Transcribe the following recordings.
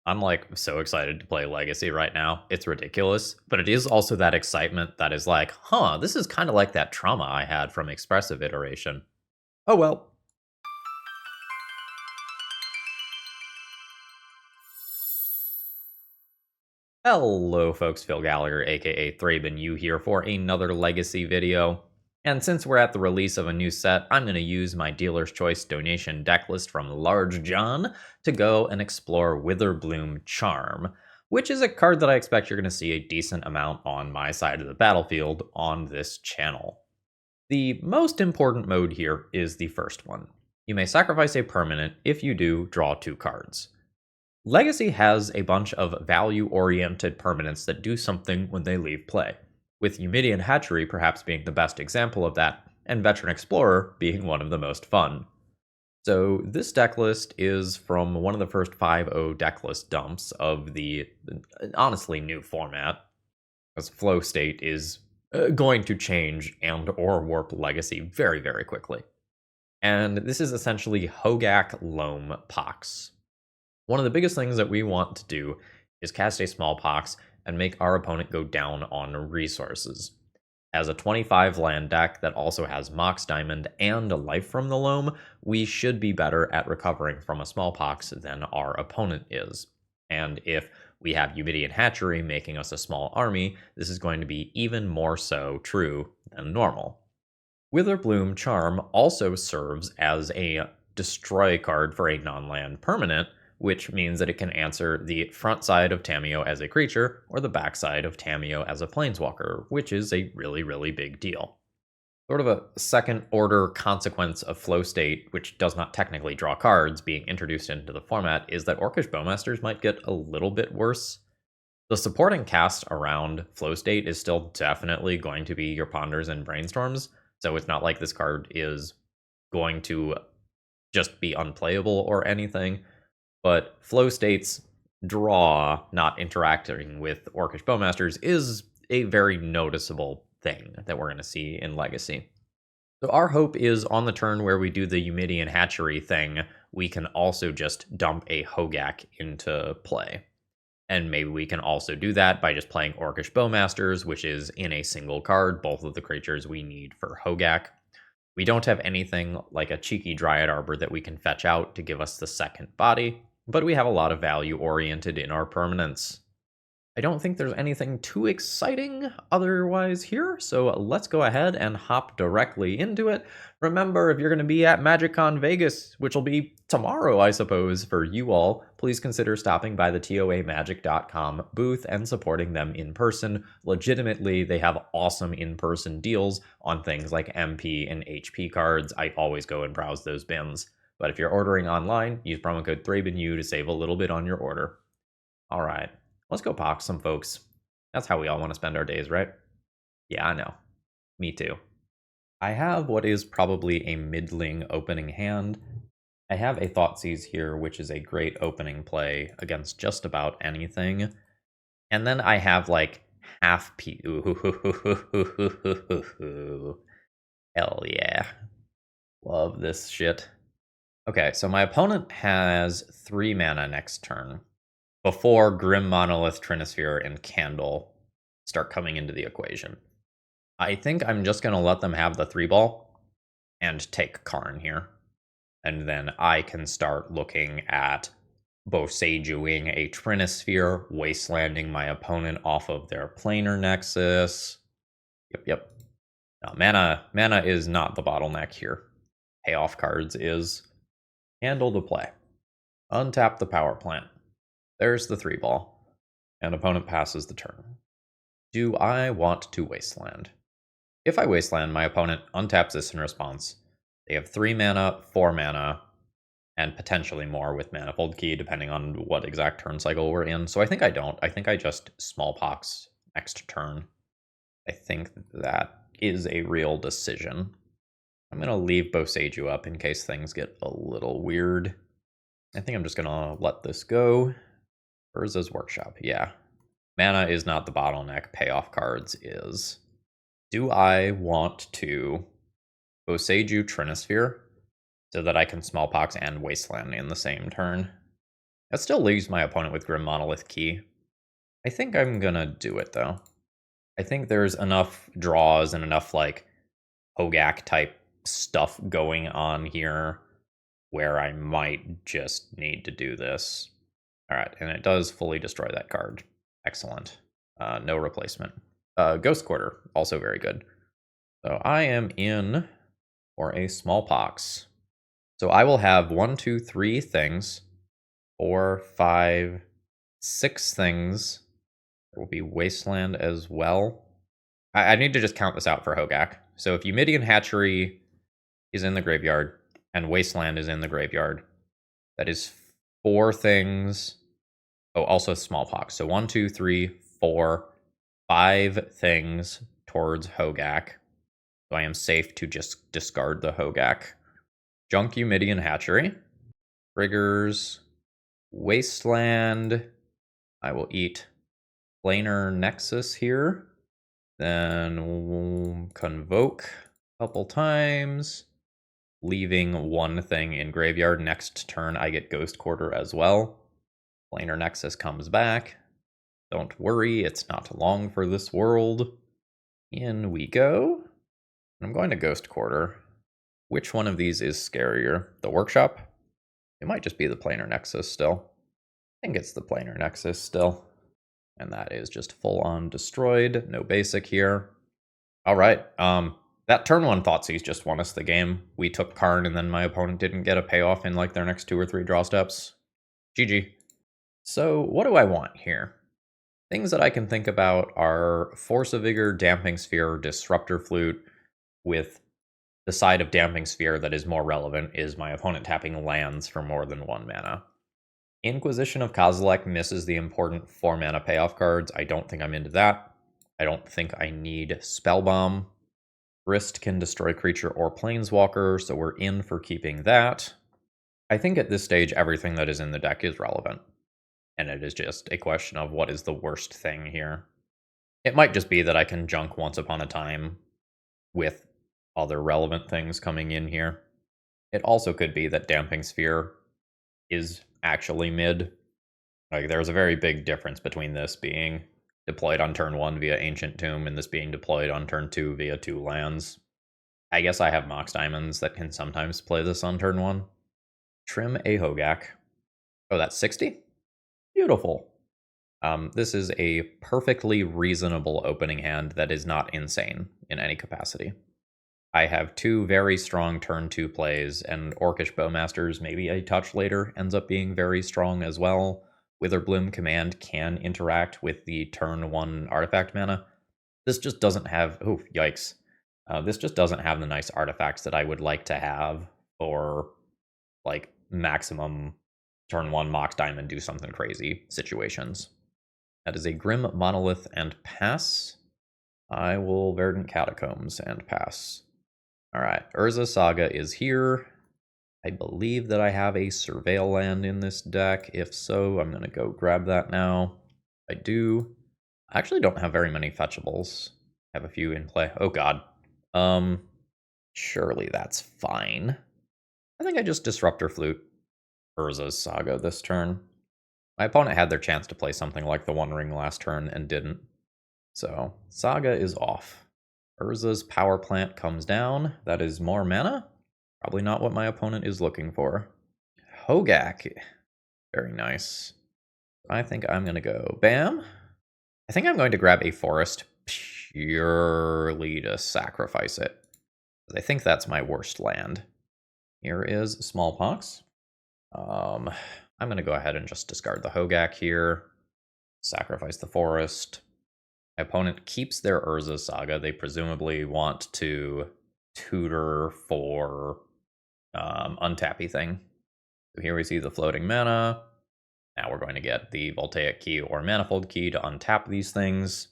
I'm like so excited to play Legacy right now. It's ridiculous, but it is also that excitement that is like, huh, this is kind of like that trauma I had from Expressive Iteration. Oh well. Hello folks, Phil Gallagher aka ThrabenU here for another Legacy video. And since we're at the release of a new set, I'm going to use my Dealer's Choice donation decklist from Large John to go and explore Witherbloom Charm, which is a card that I expect you're going to see a decent amount on my side of the battlefield on this channel. The most important mode here is the first one. You may sacrifice a permanent. If you do, draw 2 cards. Legacy has a bunch of value-oriented permanents that do something when they leave play, with Eumidian Hatchery perhaps being the best example of that, and Veteran Explorer being one of the most fun. So this decklist is from one of the first 5.0 decklist dumps of the honestly new format, as Flow State is going to change and or warp Legacy very, very quickly. And this is essentially Hogaak Loam Pox. One of the biggest things that we want to do is cast a Smallpox and make our opponent go down on resources. As a 25 land deck that also has Mox Diamond and a Life from the Loam, we should be better at recovering from a Smallpox than our opponent is. And if we have Eumidian Hatchery making us a small army, this is going to be even more so true than normal. Witherbloom Charm also serves as a destroy card for a non-land permanent, which means that it can answer the front side of Tamiyo as a creature or the back side of Tamiyo as a planeswalker, which is a really, really big deal. Sort of a second order consequence of Flow State, which does not technically draw cards, being introduced into the format, is that Orcish Bowmasters might get a little bit worse. The supporting cast around Flow State is still definitely going to be your Ponders and Brainstorms, so it's not like this card is going to just be unplayable or anything. But Flow State's draw not interacting with Orcish Bowmasters is a very noticeable thing that we're going to see in Legacy. So our hope is on the turn where we do the Eumidian Hatchery thing, we can also just dump a Hogaak into play. And maybe we can also do that by just playing Orcish Bowmasters, which is in a single card, both of the creatures we need for Hogaak. We don't have anything like a cheeky Dryad Arbor that we can fetch out to give us the second body, but we have a lot of value oriented in our permanents. I don't think there's anything too exciting otherwise here, so let's go ahead and hop directly into it. Remember, if you're going to be at MagicCon Vegas, which will be tomorrow, I suppose, for you all, please consider stopping by the TOAMagic.com booth and supporting them in person. Legitimately, they have awesome in-person deals on things like MP and HP cards. I always go and browse those bins. But if you're ordering online, use promo code ThrabenU to save a little bit on your order. All right. Let's go pox some folks. That's how we all want to spend our days, right? Yeah, I know. Me too. I have what is probably a middling opening hand. I have a Thoughtseize here, which is a great opening play against just about anything. And then I have like half P. Hell yeah. Love this shit. Okay, so my opponent has 3 mana next turn, before Grim Monolith, Trinisphere, and Candle start coming into the equation. I think I'm just going to let them have the 3-ball and take Karn here. And then I can start looking at Bosejuing a Trinisphere, wastelanding my opponent off of their planar nexus. Yep. Now, mana is not the bottleneck here. Payoff cards is. Handle to play. Untap the power plant. There's the 3-ball, and opponent passes the turn. Do I want to wasteland? If I wasteland, my opponent untaps this in response. They have 3 mana, 4 mana, and potentially more with Manifold Key, depending on what exact turn cycle we're in. So I think I don't. I think I just Smallpox next turn. I think that is a real decision. I'm going to leave Boseiju up in case things get a little weird. I think I'm just going to let this go. Urza's Workshop, yeah. Mana is not the bottleneck, payoff cards is. Do I want to Boseiju Trinisphere so that I can Smallpox and Wasteland in the same turn? That still leaves my opponent with Grim Monolith Key. I think I'm gonna do it, though. I think there's enough draws and enough, like, Hogaak type stuff going on here where I might just need to do this. Alright, and it does fully destroy that card. Excellent. No replacement. Ghost Quarter, also very good. So I am in for a Smallpox. So I will have 1, 2, 3 things, 4, 5, 6 things. There will be Wasteland as well. I need to just count this out for Hogaak. So if Eumidian Hatchery is in the graveyard and Wasteland is in the graveyard, that is 4 things. Oh, also Smallpox. So 1, 2, 3, 4, 5 things towards Hogaak. So I am safe to just discard the Hogaak. Junk Eumidian Hatchery. Triggers. Wasteland. I will eat Planar Nexus here. Then we'll Convoke a couple times. Leaving 1 thing in graveyard. Next turn I get Ghost Quarter as well. Planar Nexus comes back. Don't worry, it's not long for this world. In we go. I'm going to Ghost Quarter. Which one of these is scarier? The Workshop? It might just be the Planar Nexus still. I think it's the Planar Nexus still. And that is just full on destroyed. No basic here. Alright, that turn 1 Thoughtseize just won us the game. We took Karn and then my opponent didn't get a payoff in like their next 2 or 3 draw steps. GG. So what do I want here? Things that I can think about are Force of Vigor, Damping Sphere, Disruptor Flute, with the side of Damping Sphere that is more relevant is my opponent tapping lands for more than 1 mana. Inquisition of Kozilek misses the important 4 mana payoff cards. I don't think I'm into that. I don't think I need Spellbomb. Wrist can destroy creature or planeswalker, so we're in for keeping that. I think at this stage everything that is in the deck is relevant. And it is just a question of what is the worst thing here. It might just be that I can junk Once Upon a Time with other relevant things coming in here. It also could be that Damping Sphere is actually mid. Like, there's a very big difference between this being deployed on turn 1 via Ancient Tomb and this being deployed on turn 2 via 2 lands. I guess I have Mox Diamonds that can sometimes play this on turn 1. Trim a Hogaak. Oh, that's 60? Beautiful. This is a perfectly reasonable opening hand that is not insane in any capacity. I have 2 very strong turn 2 plays, and Orcish Bowmasters, maybe a touch later, ends up being very strong as well. Witherbloom Command can interact with the turn 1 artifact mana. This just doesn't have... oh, yikes. This just doesn't have the nice artifacts that I would like to have for, like, maximum turn 1 Mox Diamond do something crazy situations. That is a Grim Monolith and pass. I will Verdant Catacombs and pass. Alright, Urza Saga is here. I believe that I have a Surveil land in this deck. If so, I'm going to go grab that now. I do. I actually don't have very many fetchables. I have a few in play. Oh god. Surely that's fine. I think I just Disruptor Flute Urza's Saga this turn. My opponent had their chance to play something like the One Ring last turn and didn't. So, Saga is off. Urza's Power Plant comes down. That is more mana. Probably not what my opponent is looking for. Hogaak. Very nice. I think I'm going to go bam. I think I'm going to grab a forest purely to sacrifice it. I think that's my worst land. Here is Smallpox. I'm going to go ahead and just discard the Hogaak here. Sacrifice the forest. My opponent keeps their Urza Saga. They presumably want to tutor for untappy thing. So here we see the floating mana. Now we're going to get the Voltaic Key or Manifold Key to untap these things.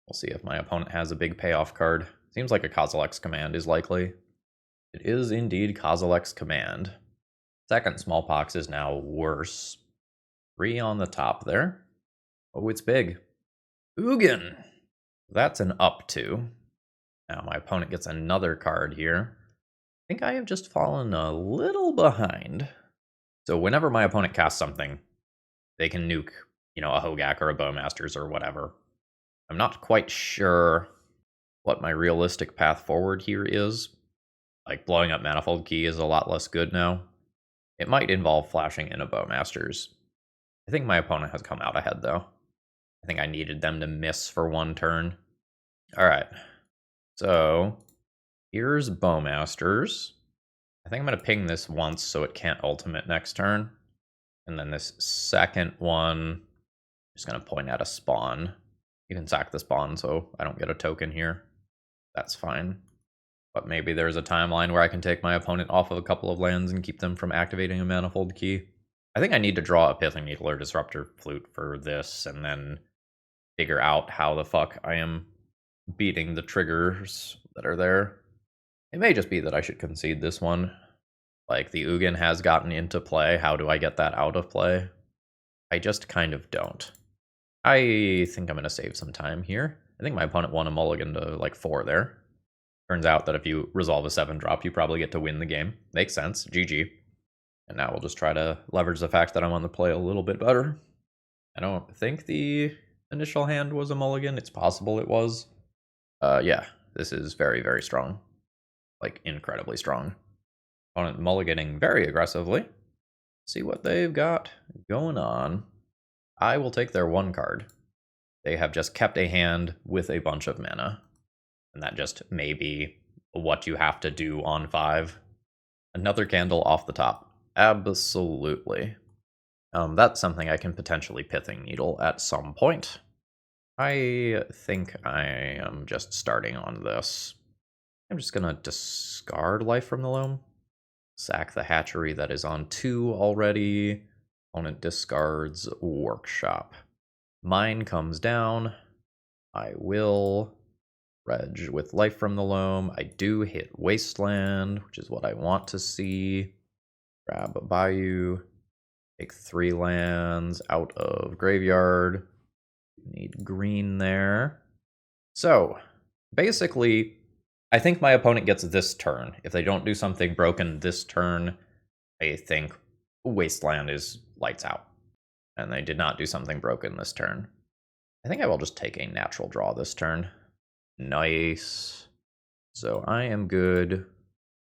We'll see if my opponent has a big payoff card. Seems like a Kozilek's Command is likely. It is indeed Kozilek's Command. Second Smallpox is now worse. 3 on the top there. Oh, it's big. Ugin! That's an up 2. Now my opponent gets another card here. I think I have just fallen a little behind. So whenever my opponent casts something, they can nuke, a Hogaak or a Bowmasters or whatever. I'm not quite sure what my realistic path forward here is. Like, blowing up Manifold Key is a lot less good now. It might involve flashing in a Bowmasters. I think my opponent has come out ahead, though. I think I needed them to miss for one turn. Alright. So, here's Bowmasters. I think I'm going to ping this once so it can't ultimate next turn. And then this second one, I'm just going to point at a spawn. You can sack the spawn so I don't get a token here. That's fine. But maybe there's a timeline where I can take my opponent off of a couple of lands and keep them from activating a Manifold Key. I think I need to draw a Pithing Needle or Disruptor Flute for this, and then figure out how the fuck I am beating the triggers that are there. It may just be that I should concede this one. Like, the Ugin has gotten into play. How do I get that out of play? I just kind of don't. I think I'm going to save some time here. I think my opponent won a mulligan to, like, 4 there. Turns out that if you resolve a 7-drop, you probably get to win the game. Makes sense. GG. And now we'll just try to leverage the fact that I'm on the play a little bit better. I don't think the initial hand was a mulligan. It's possible it was. Yeah, this is very, very strong. Like, incredibly strong. Opponent mulliganing very aggressively. See what they've got going on. I will take their 1 card. They have just kept a hand with a bunch of mana. And that just may be what you have to do on 5. Another candle off the top. Absolutely. That's something I can potentially Pithing Needle at some point. I think I am just starting on this. I'm just going to discard Life from the Loam. Sack the Hatchery that is on 2 already. Opponent discards Workshop. Mine comes down. I will reg with Life from the Loam. I do hit Wasteland, which is what I want to see. Grab a Bayou. Take 3 lands out of Graveyard. Need green there. So, basically, I think my opponent gets this turn. If they don't do something broken this turn, I think Wasteland is lights out. And they did not do something broken this turn. I think I will just take a natural draw this turn. Nice. So I am good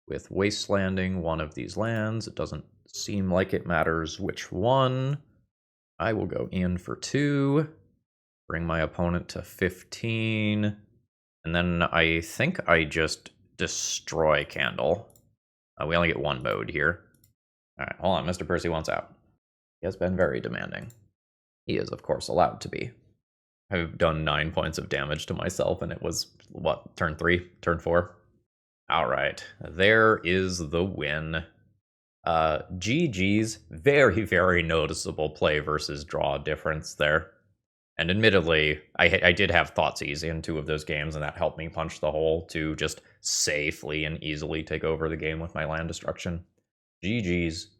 with Wastelanding one of these lands. It doesn't seem like it matters which one. I will go in for 2. Bring my opponent to 15. And then I think I just destroy Candle. We only get 1 mode here. Alright, hold on. Mr. Percy wants out. He has been very demanding. He is, of course, allowed to be. I've done 9 points of damage to myself, and it was, what, turn 3? Turn 4? Alright, there is the win. GG's, very, very noticeable play versus draw difference there. And admittedly, I did have Thoughtseize in 2 of those games, and that helped me punch the hole to just safely and easily take over the game with my land destruction. GG's.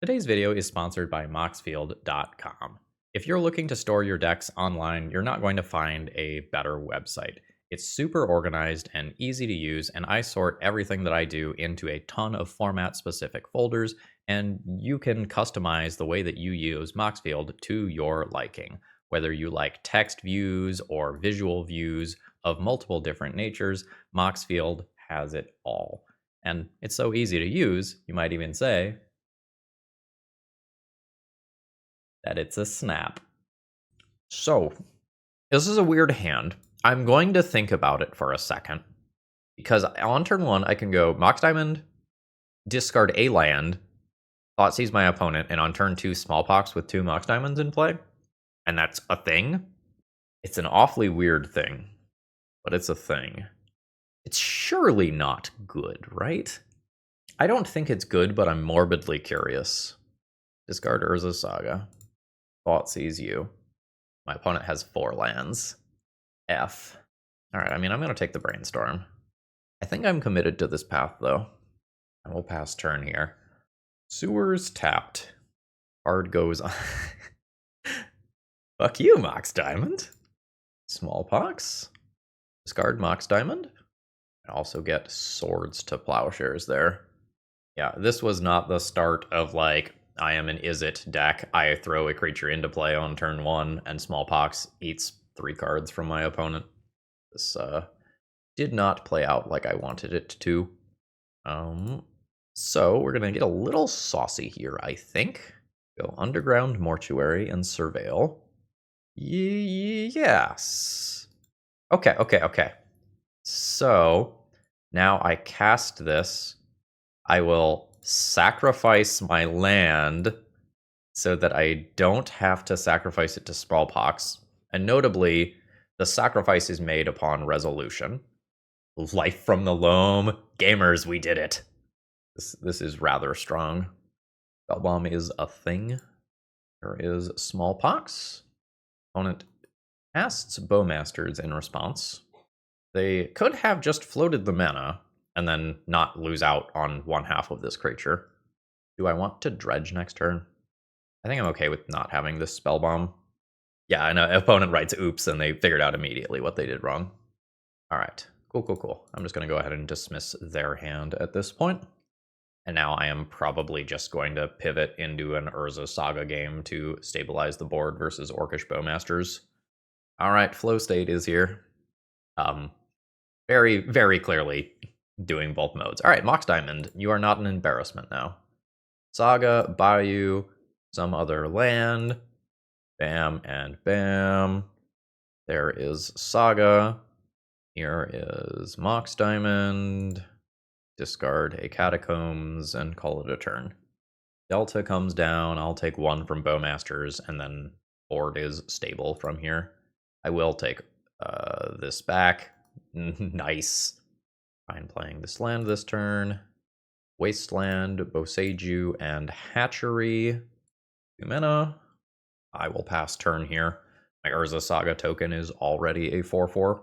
Today's video is sponsored by Moxfield.com. If you're looking to store your decks online, you're not going to find a better website. It's super organized and easy to use, and I sort everything that I do into a ton of format-specific folders, and you can customize the way that you use Moxfield to your liking. Whether you like text views or visual views of multiple different natures, Moxfield has it all. And it's so easy to use, you might even say that it's a snap. So, this is a weird hand. I'm going to think about it for a second. Because on turn 1, I can go Mox Diamond, discard a land, Thoughtseize my opponent, and on turn 2, Smallpox with 2 Mox Diamonds in play. And that's a thing? It's an awfully weird thing. But it's a thing. It's surely not good, right? I don't think it's good, but I'm morbidly curious. Discard Urza's Saga. Thoughtseize you. My opponent has 4 lands. F. Alright, I mean, I'm going to take the Brainstorm. I think I'm committed to this path, though. I will pass turn here. Sewers tapped. Card goes on. Fuck you, Mox Diamond. Smallpox. Discard Mox Diamond. I also get Swords to Plowshares there. Yeah, this was not the start of, like, I am an Is-It deck. I throw a creature into play on turn 1, and Smallpox eats 3 cards from my opponent. This did not play out like I wanted it to. So we're going to get a little saucy here, I think. Go Underground Mortuary and Surveil. Yes. Okay. So now I cast this. I will sacrifice my land so that I don't have to sacrifice it to Smallpox. And notably, the sacrifice is made upon resolution. Life from the Loam. Gamers, we did it. This is rather strong. Spellbomb is a thing. There is Smallpox. Opponent casts Bowmasters in response. They could have just floated the mana and then not lose out on one half of this creature. Do I want to dredge next turn? I think I'm okay with not having this Spellbomb. Yeah, I know. Opponent writes oops, and they figured out immediately what they did wrong. All right. Cool. I'm just going to go ahead and dismiss their hand at this point. And now I am probably just going to pivot into an Urza Saga game to stabilize the board versus Orcish Bowmasters. All right, Flow State is here. Very, very clearly doing both modes. All right, Mox Diamond, you are not an embarrassment now. Saga, Bayou, some other land. Bam and bam. There is Saga. Here is Mox Diamond. Discard a Catacombs and call it a turn. Delta comes down. I'll take 1 from Bowmasters, and then board is stable from here. I will take this back. Nice. Fine playing this land this turn. Wasteland, Boseiju, and Hatchery. 2 mana. I will pass turn here. My Urza Saga token is already a 4/4.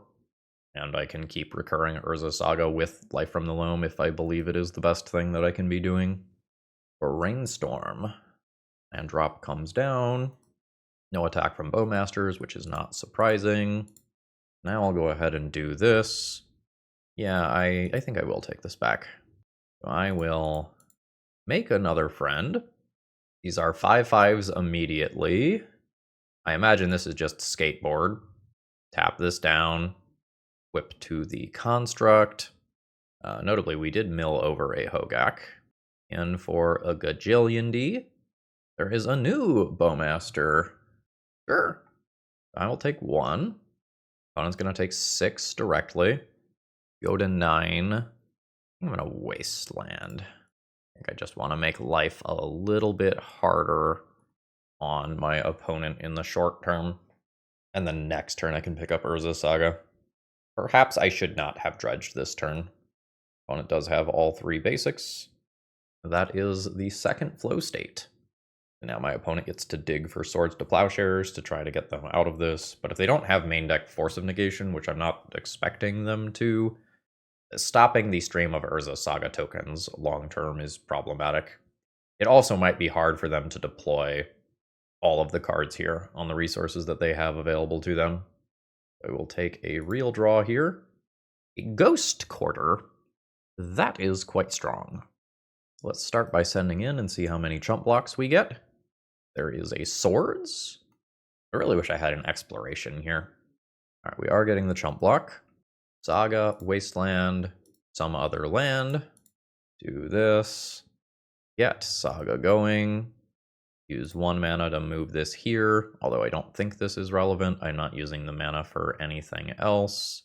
And I can keep recurring Urza Saga with Life from the Loam if I believe it is the best thing that I can be doing. For Rainstorm. And drop comes down. No attack from Bowmasters, which is not surprising. Now I'll go ahead and do this. Yeah, I think I will take this back. So I will make another friend. These are 5/5s immediately. I imagine this is just skateboard. Tap this down. Whip to the construct. Notably, we did mill over a Hogaak. And for a gajillion D, there is a new Bowmaster. Sure. I will take 1. Opponent's going to take 6 directly. Go to 9. I'm going to Wasteland. I think I just want to make life a little bit harder on my opponent in the short term. And then next turn I can pick up Urza Saga. Perhaps I should not have dredged this turn. Opponent does have all 3 basics. That is the second flow state. And now my opponent gets to dig for Swords to Plowshares to try to get them out of this. But if they don't have main deck Force of Negation, which I'm not expecting them to, stopping the stream of Urza Saga tokens long term is problematic. It also might be hard for them to deploy all of the cards here on the resources that they have available to them. I will take a real draw here. A Ghost Quarter. That is quite strong. Let's start by sending in and see how many chump blocks we get. There is a Swords. I really wish I had an Exploration here. All right, we are getting the chump block. Saga, Wasteland, some other land. Do this. Get Saga going. Use 1 mana to move this here, although I don't think this is relevant. I'm not using the mana for anything else.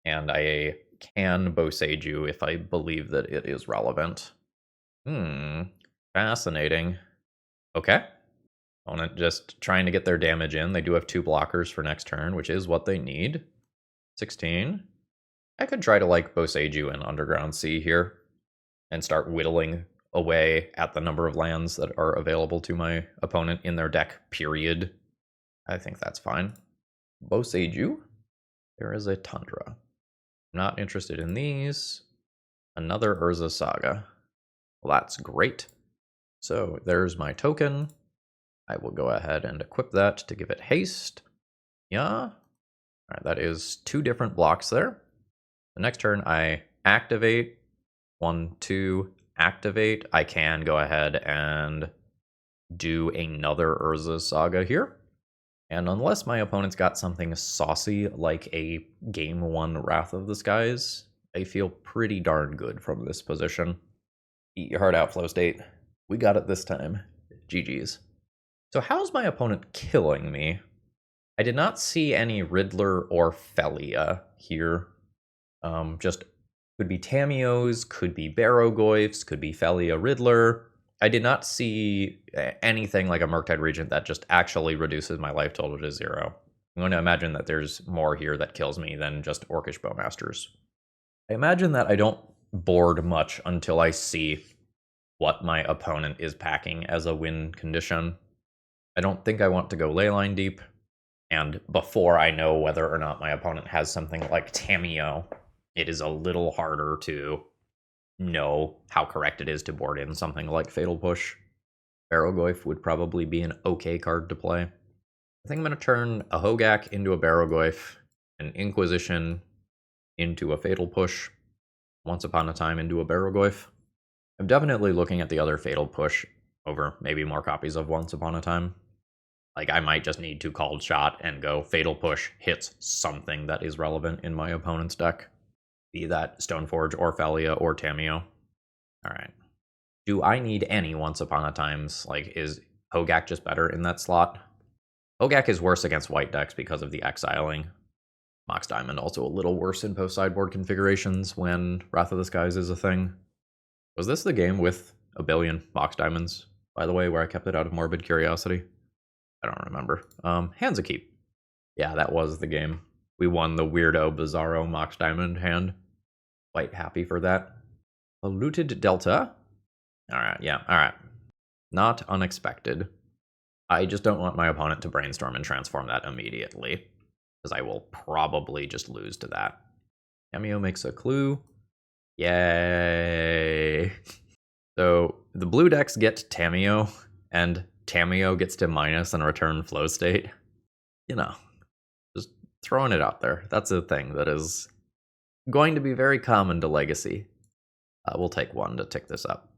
And I can Boseiju if I believe that it is relevant. Fascinating. Okay. Opponent just trying to get their damage in. They do have 2 blockers for next turn, which is what they need. 16. I could try to like Boseiju and Underground Sea here and start whittling away at the number of lands that are available to my opponent in their deck, period. I think that's fine. Boseiju. There is a Tundra. Not interested in these. Another Urza Saga. Well, that's great. So there's my token. I will go ahead and equip that to give it haste. Yeah. All right, that is 2 different blocks there. The next turn I activate. 1, 2, activate. I can go ahead and do another Urza Saga here. And unless my opponent's got something saucy like a Game 1 Wrath of the Skies, I feel pretty darn good from this position. Eat your heart out, Flow State. We got it this time. GG's. So how's my opponent killing me? I did not see any Riddler or Felia here. Just could be Tamios, could be Barrogoyfs, could be Felia Riddler. I did not see anything like a Murktide Regent that just actually reduces my life total to 0. I'm going to imagine that there's more here that kills me than just Orcish Bowmasters. I imagine that I don't board much until I see what my opponent is packing as a win condition. I don't think I want to go Leyline Deep, and before I know whether or not my opponent has something like Tamio, it is a little harder to know how correct it is to board in something like Fatal Push. Barrogoyf would probably be an okay card to play. I think I'm going to turn a Hogaak into a Barrogoyf, an Inquisition into a Fatal Push, Once Upon a Time into a Barrogoyf. I'm definitely looking at the other Fatal Push over maybe more copies of Once Upon a Time. Like, I might just need to Called Shot and go Fatal Push hits something that is relevant in my opponent's deck. Be that Stoneforge or Felia or Tamio. Alright. Do I need any Once Upon a Times? Like, is Hogaak just better in that slot? Hogaak is worse against white decks because of the exiling. Mox Diamond also a little worse in post-sideboard configurations when Wrath of the Skies is a thing. Was this the game with a billion Mox Diamonds, by the way, where I kept it out of morbid curiosity? I don't remember. Hands a Keep. Yeah, that was the game. We won the weirdo Bizarro Mox Diamond hand. Quite happy for that. A Looted Delta. Alright, yeah, alright. Not unexpected. I just don't want my opponent to brainstorm and transform that immediately, because I will probably just lose to that. Cameo makes a clue. Yay. So the blue decks get Tamio, and Tamio gets to minus and return Flow State. You know, just throwing it out there. That's a thing that is going to be very common to Legacy. We'll take one to tick this up.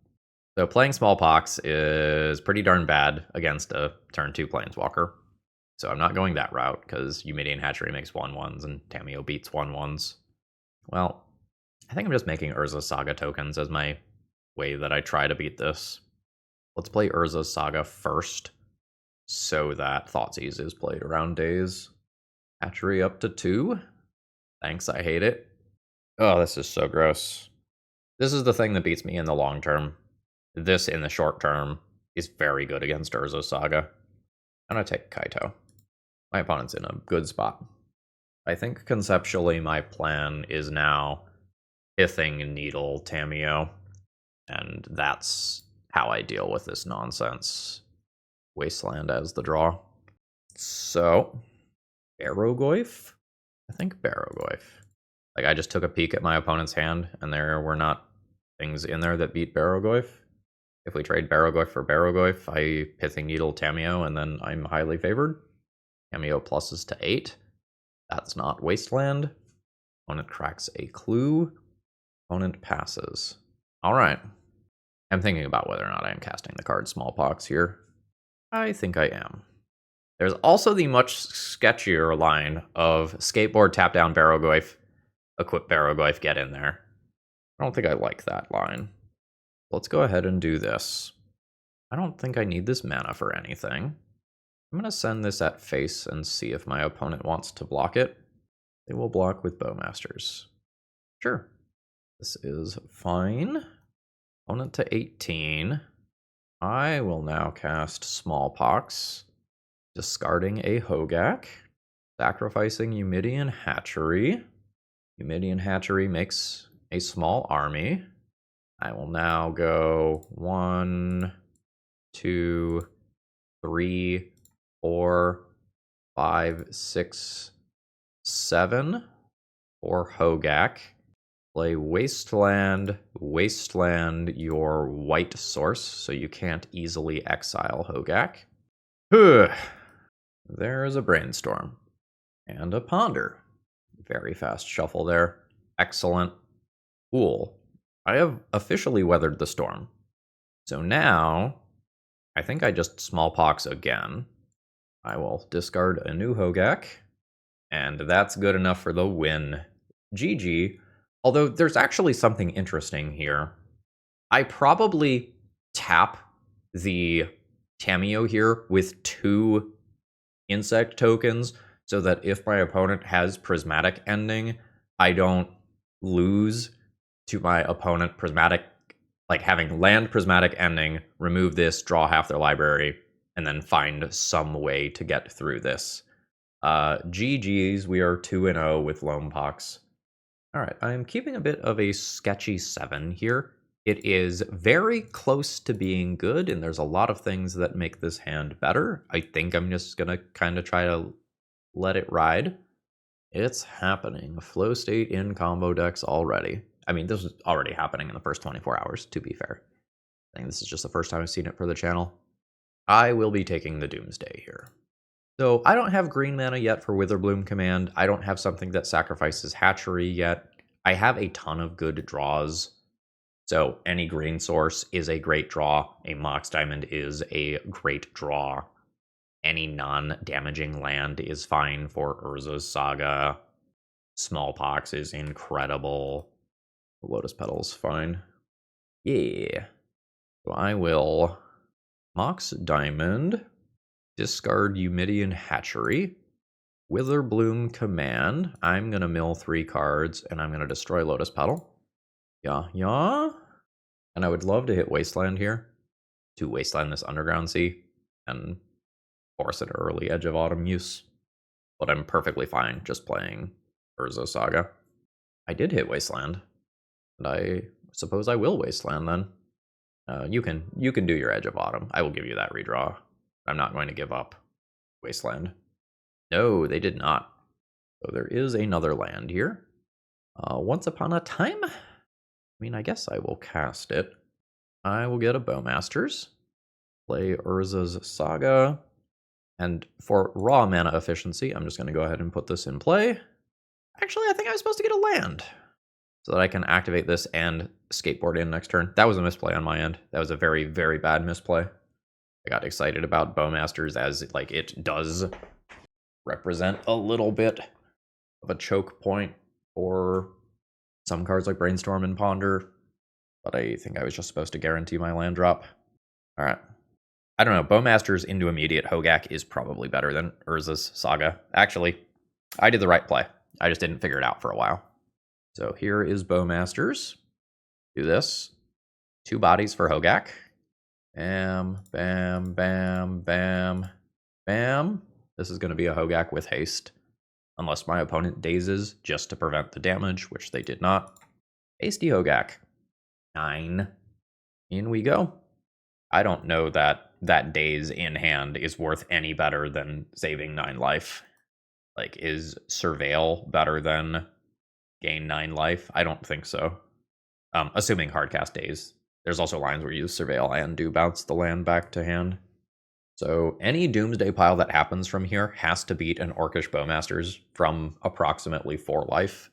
So playing Smallpox is pretty darn bad against a turn 2 Planeswalker. So I'm not going that route, because Eumidian Hatchery makes 1/1s and Tamio beats 1/1s. Well, I think I'm just making Urza Saga tokens as my way that I try to beat this. Let's play Urza Saga first, so that Thoughtseize is played around days. Hatchery up to 2. Thanks, I hate it. Oh, this is so gross. This is the thing that beats me in the long term. This, in the short term, is very good against Urza Saga. I'm going to take Kaito. My opponent's in a good spot. I think conceptually my plan is now Pithing Needle Tamio, and that's how I deal with this nonsense. Wasteland as the draw. So, Barrogoyf? I think Barrogoyf. Like, I just took a peek at my opponent's hand, and there were not things in there that beat Barrogoyf. If we trade Barrogoyf for Barrogoyf, I Pithing Needle Tamio, and then I'm highly favored. Tamio pluses to 8. That's not Wasteland. Opponent cracks a clue. Opponent passes. Alright. I'm thinking about whether or not I am casting the card Smallpox here. I think I am. There's also the much sketchier line of Skateboard, Tap Down Barrogoyf, Equip Barrogoyf, get in there. I don't think I like that line. Let's go ahead and do this. I don't think I need this mana for anything. I'm going to send this at face and see if my opponent wants to block it. They will block with Bowmasters. Sure. This is fine. Opponent to 18. I will now cast Smallpox, discarding a Hogaak, sacrificing Eumidian Hatchery. Eumidian Hatchery makes a small army. I will now go 1, 2, 3, 4, 5, 6, 7 for Hogaak. Play Wasteland, Wasteland your white source, so you can't easily exile Hogaak. There is a Brainstorm. And a Ponder. Very fast shuffle there. Excellent. Cool. I have officially weathered the storm. So now, I think I just Smallpox again. I will discard a new Hogaak, and that's good enough for the win. GG. Although there's actually something interesting here. I probably tap the Tamiyo here with 2 insect tokens so that if my opponent has Prismatic Ending, I don't lose to my opponent Prismatic, like having land Prismatic Ending, remove this, draw half their library, and then find some way to get through this. GG's, we are 2-0 with Loam Pox. Alright, I'm keeping a bit of a sketchy 7 here. It is very close to being good, and there's a lot of things that make this hand better. I think I'm just gonna kind of try to let it ride. It's happening. Flow state in combo decks already. I mean, this was already happening in the first 24 hours, to be fair. I think this is just the first time I've seen it for the channel. I will be taking the Doomsday here. So I don't have green mana yet for Witherbloom Command. I don't have something that sacrifices Hatchery yet. I have a ton of good draws. So any green source is a great draw. A Mox Diamond is a great draw. Any non-damaging land is fine for Urza's Saga. Smallpox is incredible. Lotus Petal's fine. Yeah. So I will Mox Diamond, discard Eumidian Hatchery, Witherbloom Command. I'm going to mill 3 cards, and I'm going to destroy Lotus Petal. Yeah. And I would love to hit Wasteland here, to Wasteland this Underground Sea, and force an early Edge of Autumn use. But I'm perfectly fine just playing Urza Saga. I did hit Wasteland, and I suppose I will Wasteland then. You can do your Edge of Autumn. I will give you that redraw. I'm not going to give up Wasteland. No, they did not. So there is another land here. Once upon a time. I mean, I guess I will cast it. I will get a Bowmasters. Play Urza's Saga. And for raw mana efficiency, I'm just going to go ahead and put this in play. Actually, I think I was supposed to get a land, so that I can activate this and skateboard in next turn. That was a misplay on my end. That was a very, very bad misplay. I got excited about Bowmasters as like it does represent a little bit of a choke point for some cards like Brainstorm and Ponder, but I think I was just supposed to guarantee my land drop. All right. I don't know. Bowmasters into immediate Hogaak is probably better than Urza's Saga. Actually, I did the right play. I just didn't figure it out for a while. So here is Bowmasters. Do this. 2 bodies for Hogaak. Bam, bam, bam, bam, bam. This is going to be a Hogaak with haste. Unless my opponent dazes just to prevent the damage, which they did not. Hasty Hogaak. 9. In we go. I don't know that that daze in hand is worth any better than saving 9 life. Like, is Surveil better than gain 9 life? I don't think so. Assuming hardcast daze. There's also lines where you use Surveil and do bounce the land back to hand. So any Doomsday pile that happens from here has to beat an Orcish Bowmasters from approximately 4 life.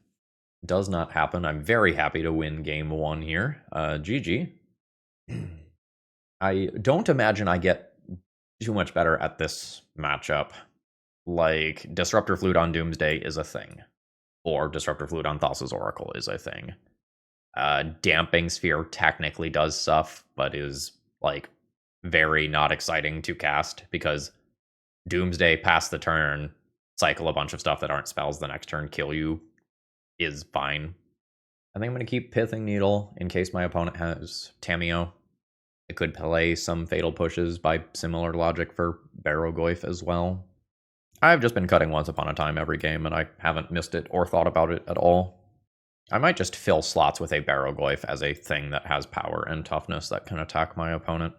Does not happen. I'm very happy to win game 1 here. GG. I don't imagine I get too much better at this matchup. Like, Disruptor Flute on Doomsday is a thing. Or Disruptor Flute on Thassa's Oracle is a thing. Damping Sphere technically does stuff, but is, like, very not exciting to cast, because Doomsday past the turn, cycle a bunch of stuff that aren't spells the next turn, kill you, is fine. I think I'm going to keep Pithing Needle in case my opponent has Tamiyo. It could play some Fatal Pushes by similar logic for Barrowgoyf as well. I've just been cutting Once Upon a Time every game, and I haven't missed it or thought about it at all. I might just fill slots with a Barrowgoyf as a thing that has power and toughness that can attack my opponent.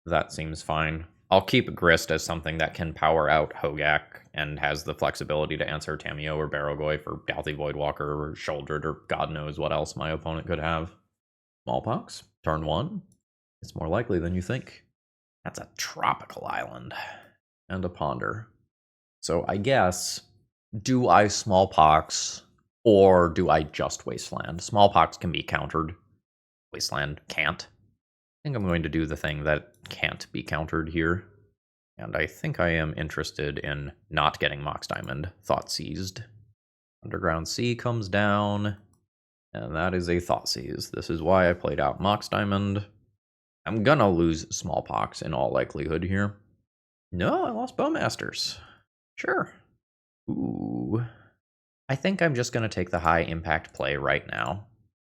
That seems fine. I'll keep Grist as something that can power out Hogaak and has the flexibility to answer Tamiyo or Barrowgoyf or Galthy Voidwalker or Shouldered or God knows what else my opponent could have. Smallpox, turn 1. It's more likely than you think. That's a tropical island. And a Ponder. So I guess, do I Smallpox or do I just Wasteland? Smallpox can be countered. Wasteland can't. I think I'm going to do the thing that can't be countered here. And I think I am interested in not getting Mox Diamond Thought Seized. Underground Sea comes down, and that is a Thought Seize. This is why I played out Mox Diamond. I'm gonna lose Smallpox in all likelihood here. No, I lost Bowmasters. Sure. Ooh. I think I'm just gonna take the high impact play right now.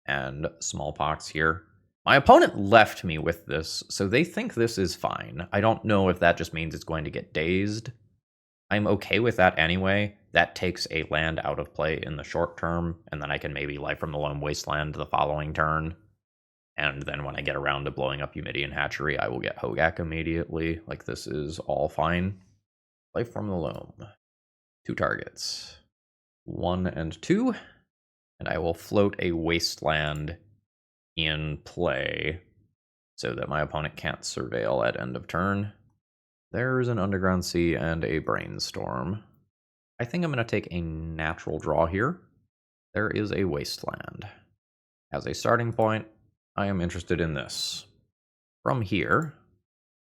And Smallpox here. My opponent left me with this, so they think this is fine. I don't know if that just means it's going to get dazed. I'm okay with that anyway. That takes a land out of play in the short term, and then I can maybe Life from the Loam Wasteland the following turn. And then when I get around to blowing up Eumidian Hatchery, I will get Hogaak immediately. Like, this is all fine. Life from the Loam. 2 targets. 1 and 2. And I will float a Wasteland in play so that my opponent can't surveil at end of turn. There's an Underground Sea and a Brainstorm. I think I'm going to take a natural draw here. There is a Wasteland. As a starting point, I am interested in this. From here,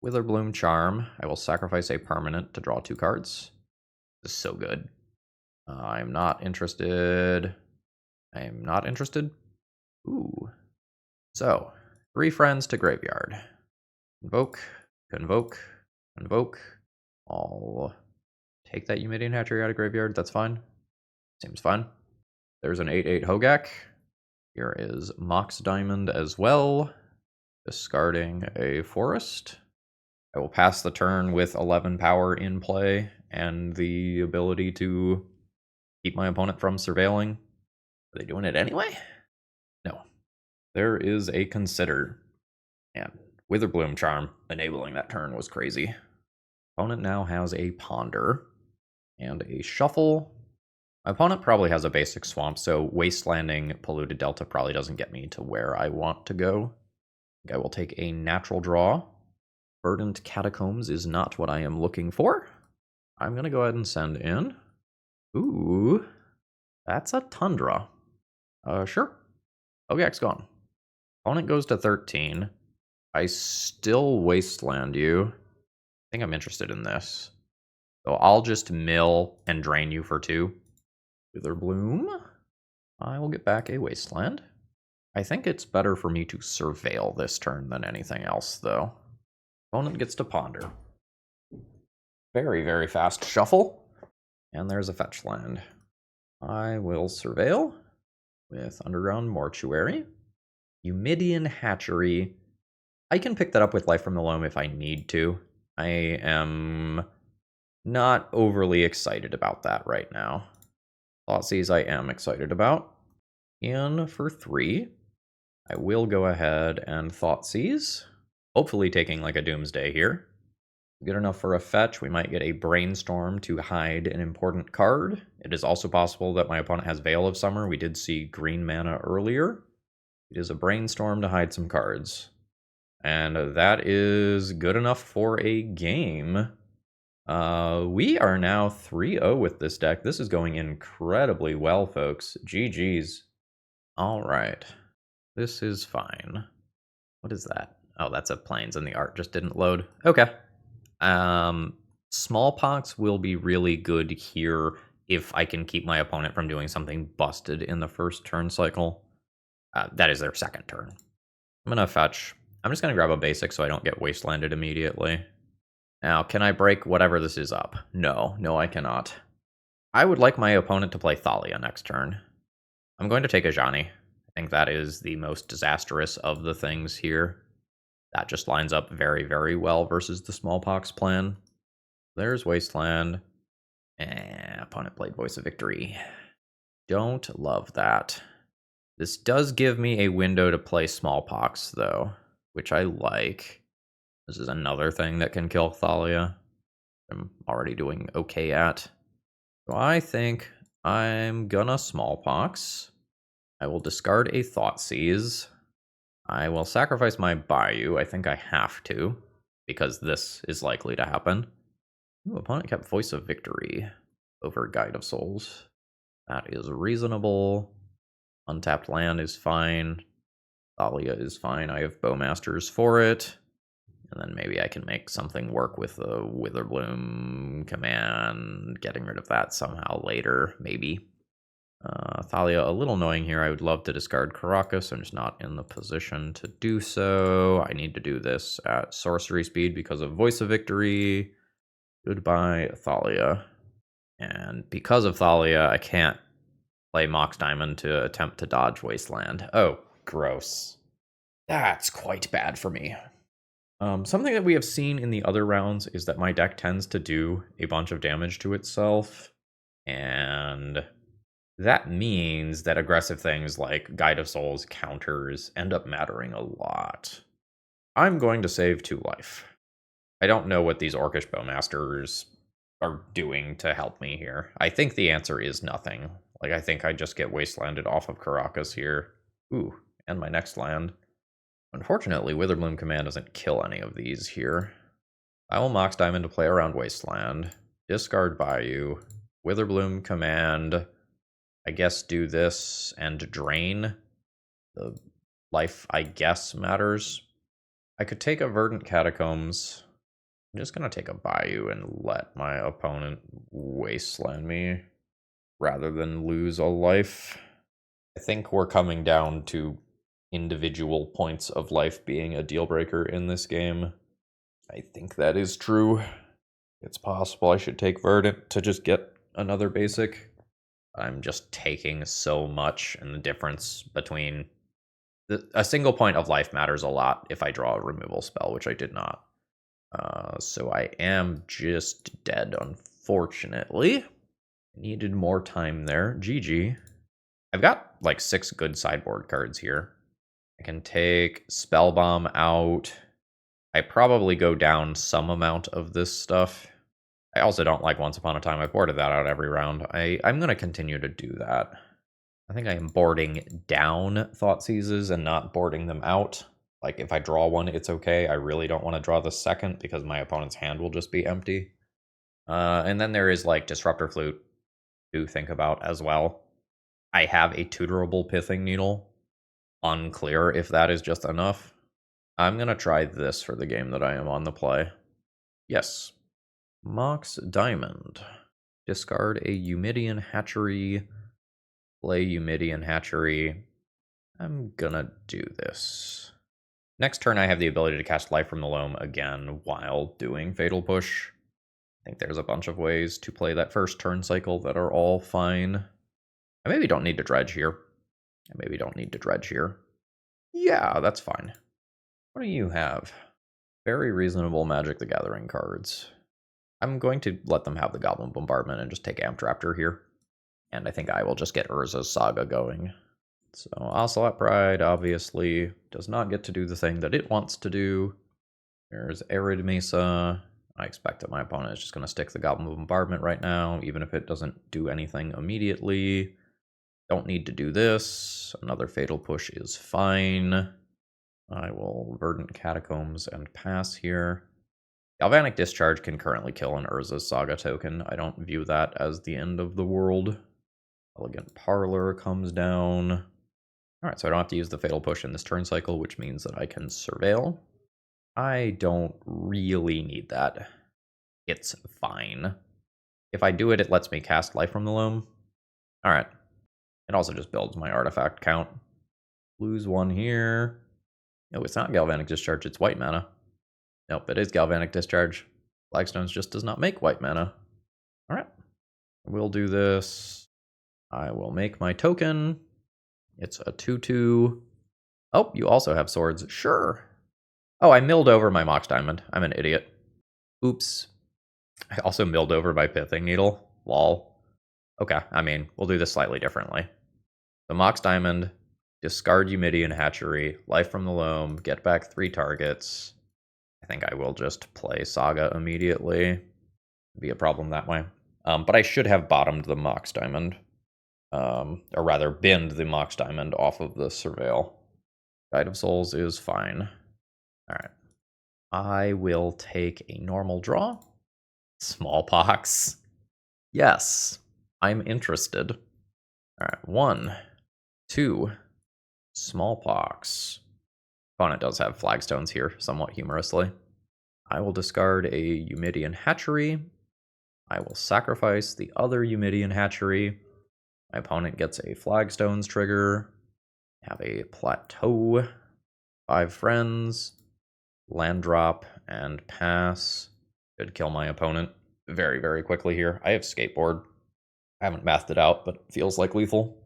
Witherbloom Charm, I will sacrifice a permanent to draw 2 cards. This is so good. I'm not interested. I am not interested. Ooh. So, 3 friends to graveyard. Convoke, convoke, convoke. I'll take that Eumidian Hatchery out of graveyard. That's fine. Seems fine. There's an 8/8 Hogaak. Here is Mox Diamond as well. Discarding a forest. I will pass the turn with 11 power in play and the ability to keep my opponent from surveilling. Are they doing it anyway? No. There is a Consider. And Witherbloom Charm enabling that turn was crazy. Opponent now has a Ponder and a Shuffle. My opponent probably has a basic Swamp, so Wastelanding Polluted Delta probably doesn't get me to where I want to go. I will take a natural draw. Verdant Catacombs is not what I am looking for. I'm going to go ahead and send in. Ooh, that's a Tundra. Sure. Hogaak's gone. Opponent goes to 13. I still Wasteland you. I think I'm interested in this. So I'll just mill and drain you for 2. Witherbloom. I will get back a Wasteland. I think it's better for me to surveil this turn than anything else, though. Opponent gets to Ponder. Very, very fast shuffle. And there's a fetch land. I will surveil with Underground Mortuary. Eumidian Hatchery. I can pick that up with Life from the Loam if I need to. I am not overly excited about that right now. Thoughtseize I am excited about. In for 3. I will go ahead and Thoughtseize. Hopefully taking like a Doomsday here. Good enough for a fetch. We might get a Brainstorm to hide an important card. It is also possible that my opponent has Veil of Summer. We did see green mana earlier. It is a Brainstorm to hide some cards. And that is good enough for a game. We are now 3-0 with this deck. This is going incredibly well, folks. GG's. All right. This is fine. What is that? Oh, that's a Plains and the art just didn't load. Okay. Smallpox will be really good here if I can keep my opponent from doing something busted in the first turn cycle. That is their second turn. I'm going to fetch. I'm just going to grab a basic so I don't get wastelanded immediately. Now, can I break whatever this is up? No, I cannot. I would like my opponent to play Thalia next turn. I'm going to take a Ajani. I think that is the most disastrous of the things here. That just lines up very, very well versus the Smallpox plan. There's Wasteland. Opponent played Voice of Victory. Don't love that. This does give me a window to play Smallpox, though, which I like. This is another thing that can kill Thalia. I'm already doing okay at. So I think I'm gonna Smallpox. I will discard a Thoughtseize. I will sacrifice my Bayou. I think I have to, because this is likely to happen. Ooh, opponent kept Voice of Victory over Guide of Souls. That is reasonable. Untapped land is fine. Thalia is fine. I have Bowmasters for it. And then maybe I can make something work with the Witherbloom command, getting rid of that somehow later, maybe. Thalia, a little annoying here. I would love to discard Caracas. I'm just not in the position to do so. I need to do this at sorcery speed because of Voice of Victory. Goodbye, Thalia. And because of Thalia, I can't play Mox Diamond to attempt to dodge Wasteland. Oh, gross. That's quite bad for me. Something that we have seen in the other rounds is that my deck tends to do a bunch of damage to itself, and that means that aggressive things like Guide of Souls counters end up mattering a lot. I'm going to save 2 life. I don't know what these Orcish Bowmasters are doing to help me here. I think the answer is nothing. Like, I think I just get Wastelanded off of Caracas here. Ooh, and my next land. Unfortunately, Witherbloom Command doesn't kill any of these here. I will Mox Diamond to play around Wasteland. Discard Bayou. Witherbloom Command. I guess do this and drain. The life, I guess, matters. I could take a Verdant Catacombs. I'm just going to take a Bayou and let my opponent Wasteland me rather than lose a life. I think we're coming down to individual points of life being a deal breaker in this game. I think that is true. It's possible I should take Verdant to just get another basic. I'm just taking so much, and the difference between a single point of life matters a lot if I draw a removal spell, which I did not. So I am just dead, unfortunately. Needed more time there. GG. I've got like 6 good sideboard cards here. I can take Spellbomb out. I probably go down some amount of this stuff. I also don't like Once Upon a Time. I boarded that out every round. I'm going to continue to do that. I think I am boarding down Thoughtseizes and not boarding them out. Like, if I draw one, it's okay. I really don't want to draw the second because my opponent's hand will just be empty. And then there is, like, Disruptor Flute to think about as well. I have a tutorable Pithing Needle. Unclear if that is just enough. I'm going to try this for the game that I am on the play. Yes. Mox Diamond. Discard a Eumidian Hatchery. Play Eumidian Hatchery. I'm gonna do this. Next turn I have the ability to cast Life from the Loam again while doing Fatal Push. I think there's a bunch of ways to play that first turn cycle that are all fine. I maybe don't need to dredge here. Yeah, that's fine. What do you have? Very reasonable Magic the Gathering cards. I'm going to let them have the Goblin Bombardment and just take Amptraptor here. And I think I will just get Urza's Saga going. So Ocelot Pride obviously does not get to do the thing that it wants to do. There's Arid Mesa. I expect that my opponent is just going to stick the Goblin Bombardment right now, even if it doesn't do anything immediately. Don't need to do this. Another Fatal Push is fine. I will Verdant Catacombs and pass here. Galvanic Discharge can currently kill an Urza's Saga token. I don't view that as the end of the world. Elegant Parlor comes down. Alright, so I don't have to use the Fatal Push in this turn cycle, which means that I can Surveil. I don't really need that. It's fine. If I do it, it lets me cast Life from the Loam. Alright. It also just builds my artifact count. Lose 1 here. No, it's not Galvanic Discharge, it's white mana. Nope, it is Galvanic Discharge. Flagstones just does not make white mana. Alright. We'll do this. I will make my token. It's a 2/2. Oh, you also have swords. Sure. Oh, I milled over my Mox Diamond. I'm an idiot. Oops. I also milled over my Pithing Needle. Lol. Okay, I mean, we'll do this slightly differently. The Mox Diamond, discard Eumidian Hatchery, Life from the Loam, get back 3 targets. I think I will just play Saga immediately. Be a problem that way. But I should have bottomed the Mox Diamond. Or rather, binned the Mox Diamond off of the Surveil. Guide of Souls is fine. Alright. I will take a normal draw. Smallpox. Yes, I'm interested. Alright, 1, 2, Smallpox. Opponent does have flagstones here, somewhat humorously. I will discard a Eumidian Hatchery. I will sacrifice the other Eumidian Hatchery. My opponent gets a flagstones trigger. Have a plateau. 5 friends. Land drop and pass. Could kill my opponent very, very quickly here. I have skateboard. I haven't mathed it out, but it feels like lethal.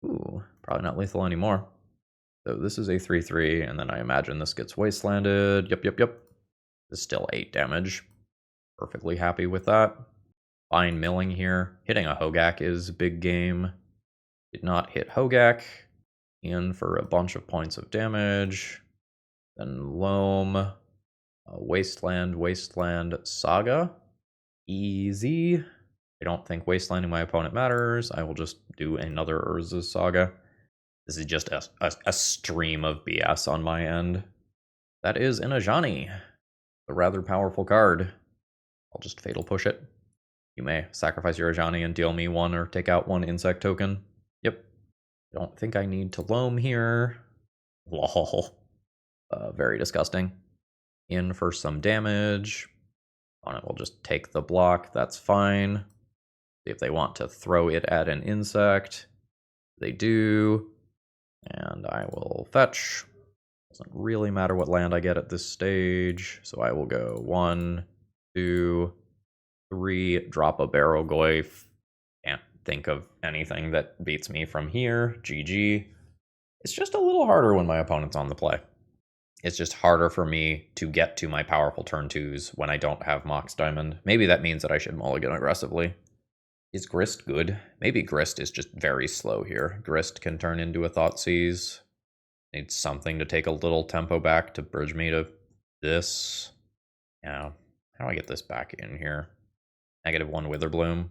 Ooh, probably not lethal anymore. So this is a 3/3, and then I imagine this gets wastelanded. Yep. This is still 8 damage. Perfectly happy with that. Fine milling here. Hitting a Hogaak is big game. Did not hit Hogaak. In for a bunch of points of damage. Then Loam. Wasteland, Saga. Easy. I don't think wastelanding my opponent matters. I will just do another Urza's Saga. This is just a stream of BS on my end. That is an Ajani, a rather powerful card. I'll just Fatal Push it. You may sacrifice your Ajani and deal me 1 or take out 1 insect token. Yep. Don't think I need to Loam here. Lol. Very disgusting. In for some damage. Opponent will just take the block. That's fine. See if they want to throw it at an insect. They do. And I will fetch. Doesn't really matter what land I get at this stage. So I will go 1, 2, 3, drop a Barrowgoyf. Can't think of anything that beats me from here. GG. It's just a little harder when my opponent's on the play. It's just harder for me to get to my powerful turn 2s when I don't have Mox Diamond. Maybe that means that I should mulligan aggressively. Is Grist good? Maybe Grist is just very slow here. Grist can turn into a Thoughtseize. Need something to take a little tempo back to bridge me to this. Yeah. How do I get this back in here? -1 Witherbloom.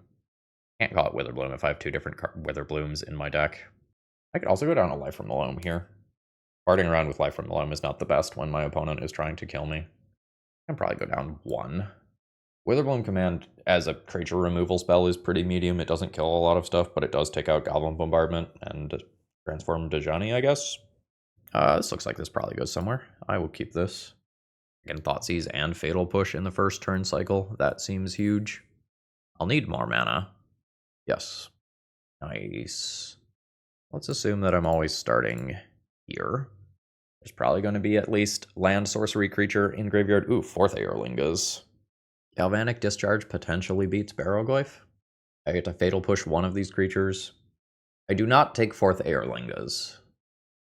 Can't call it Witherbloom if I have 2 different Witherblooms in my deck. I could also go down a Life from the Loam here. Parting around with Life from the Loam is not the best when my opponent is trying to kill me. I can probably go down 1. Witherbloom Command as a creature removal spell is pretty medium. It doesn't kill a lot of stuff, but it does take out Goblin Bombardment and transform Dejani, I guess. This looks like this probably goes somewhere. I will keep this. Again, Thoughtseize and Fatal Push in the first turn cycle. That seems huge. I'll need more mana. Yes. Nice. Let's assume that I'm always starting here. There's probably going to be at least land sorcery creature in graveyard. Ooh, 4th Aerlingas. Galvanic Discharge potentially beats Barrowgoyf. I get to Fatal Push 1 of these creatures. I do not take 4th Aerlingas.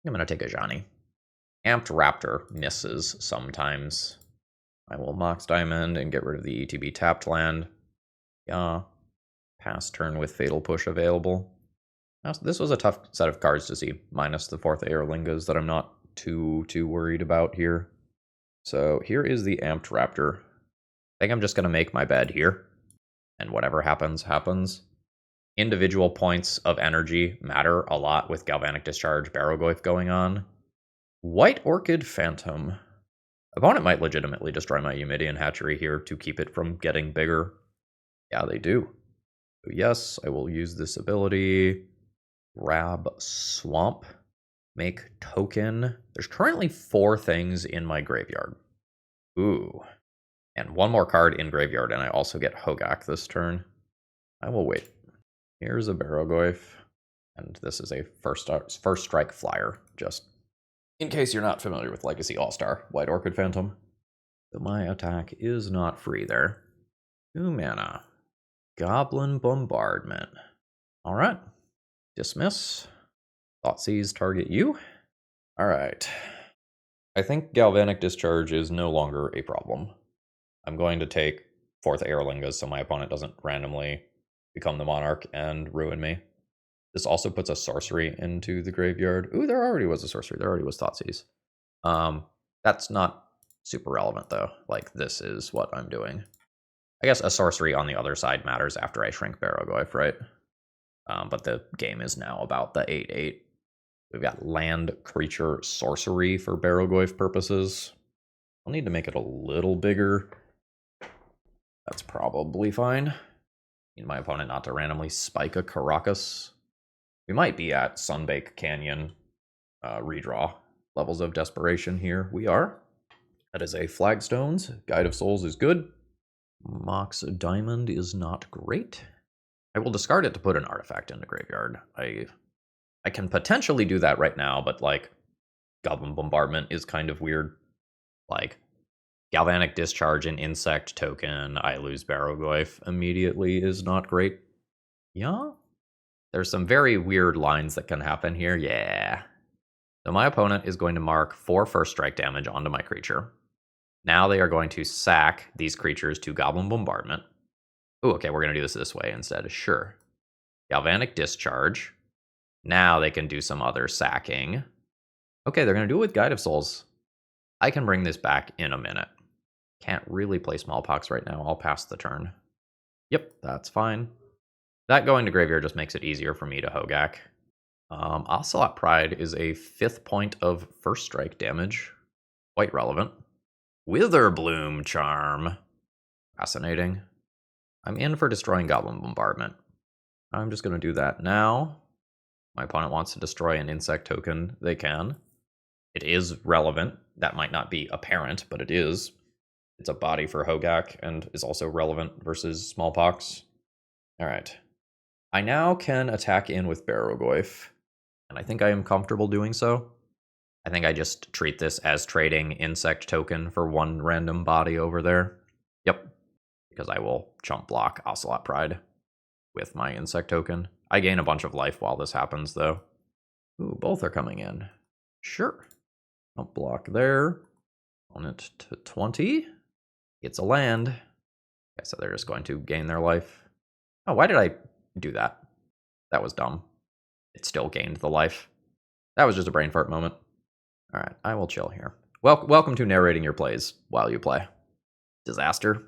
I'm going to take a Ajani. Amped Raptor misses sometimes. I will Mox Diamond and get rid of the ETB tapped land. Yeah. Pass turn with Fatal Push available. Now, this was a tough set of cards to see, minus the 4th Aerlingas that I'm not too worried about here. So here is the Amped Raptor. I think I'm just going to make my bed here, and whatever happens, happens. Individual points of energy matter a lot with Galvanic Discharge, Barrowgoyf going on. White Orchid Phantom. Opponent might legitimately destroy my Eumidian Hatchery here to keep it from getting bigger. Yeah, they do. So yes, I will use this ability. Grab Swamp. Make token. There's currently 4 things in my graveyard. Ooh. And 1 more card in graveyard, and I also get Hogaak this turn. I will wait. Here's a Barrowgoyf. And this is a first strike flyer, just in case you're not familiar with Legacy All-Star, White Orchid Phantom. So my attack is not free there. 2 mana. Goblin Bombardment. Alright. Dismiss. Thoughtseize target you. Alright. I think Galvanic Discharge is no longer a problem. I'm going to take 4th Aerlingas so my opponent doesn't randomly become the Monarch and ruin me. This also puts a sorcery into the graveyard. Ooh, there already was a sorcery. There already was Thoughtseize. That's not super relevant, though. Like, this is what I'm doing. I guess a sorcery on the other side matters after I shrink Barrowgoyf, right? But the game is now about the 8/8. We've got land creature sorcery for Barrowgoyf purposes. I'll need to make it a little bigger. That's probably fine. Need my opponent not to randomly spike a Caracas. We might be at Sunbake Canyon redraw levels of desperation here. We are. That is a Flagstones. Guide of Souls is good. Mox Diamond is not great. I will discard it to put an artifact in the graveyard. I can potentially do that right now, but like Goblin Bombardment is kind of weird. Like Galvanic Discharge and Insect token, I lose Barrowgoyf immediately is not great. Yeah? There's some very weird lines that can happen here. Yeah. So my opponent is going to mark 4 first strike damage onto my creature. Now they are going to sack these creatures to Goblin Bombardment. Oh, okay, we're going to do this way instead. Sure. Galvanic Discharge. Now they can do some other sacking. Okay, they're going to do it with Guide of Souls. I can bring this back in a minute. Can't really play Smallpox right now. I'll pass the turn. Yep, that's fine. That going to graveyard just makes it easier for me to Hogaak. Ocelot Pride is a 5th point of first strike damage. Quite relevant. Witherbloom Charm. Fascinating. I'm in for destroying Goblin Bombardment. I'm just going to do that now. My opponent wants to destroy an insect token. They can. It is relevant. That might not be apparent, but it is. It's a body for Hogaak and is also relevant versus Smallpox. All right. I now can attack in with Barrowgoyf, and I think I am comfortable doing so. I think I just treat this as trading insect token for 1 random body over there. Yep. Because I will chump block Ocelot Pride with my insect token. I gain a bunch of life while this happens, though. Ooh, both are coming in. Sure. Chump block there. Opponent to 20. Gets a land. Okay, so they're just going to gain their life. Oh, why did I do that? That was dumb. It still gained the life. That was just a brain fart moment. All right, I will chill here. Welcome to narrating your plays while you play. Disaster.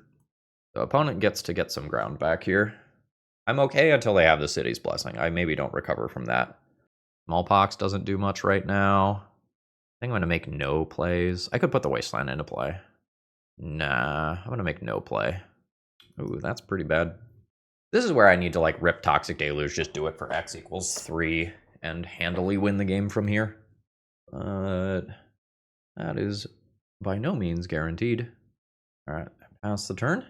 The opponent gets to get some ground back here. I'm okay until they have the City's Blessing. I maybe don't recover from that. Smallpox doesn't do much right now. I think I'm going to make no plays. I could put the Wasteland into play. Nah, I'm going to make no play. Ooh, that's pretty bad. This is where I need to like rip Toxic Deluge, just do it for X equals 3 and handily win the game from here. But that is by no means guaranteed. All right, pass the turn.